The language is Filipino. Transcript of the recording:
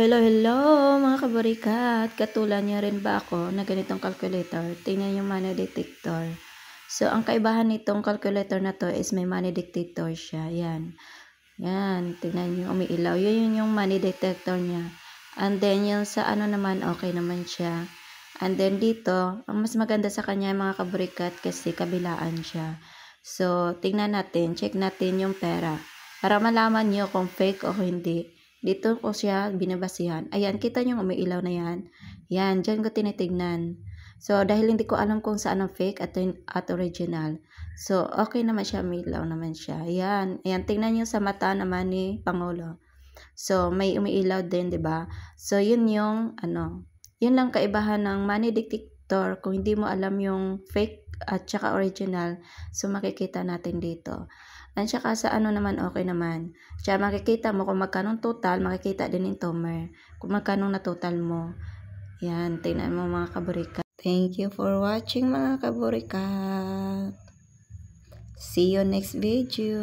Hello mga kabarikat! Katulad niyo rin ba ako na ganitong calculator? Tingnan yung money detector. So, ang kaibahan nitong calculator na to is may money detector siya. Yan. Yan. Tingnan niyo umiilaw. Yun yung money detector niya. And then, yung sa ano naman, okay naman siya. And then, dito, ang mas maganda sa kanya mga kabarikat kasi kabilaan siya. So, tingnan natin. Check natin yung pera. Para malaman niyo kung fake o hindi. Dito ko siya binabasihan. Ayan, kita nyo umiilaw na yan. Yan, dyan ko tinitignan. So, dahil hindi ko alam kung saan ang fake at original. So, okay naman siya, umiilaw naman siya. Ayan, ayan, tingnan nyo sa mata naman ni Pangulo. So, may umiilaw din, di ba? So, yun yung, yun lang kaibahan ng money detector. Kung hindi mo alam yung fake at saka original, so makikita natin dito. At saka sa ano naman, okay naman. Siya makikita mo kung magkano total, makikita din yung tomer. Kung magkano na total mo. Yan, tingnan mo mga kaburikat. Thank you for watching mga kaburikat. See you next video.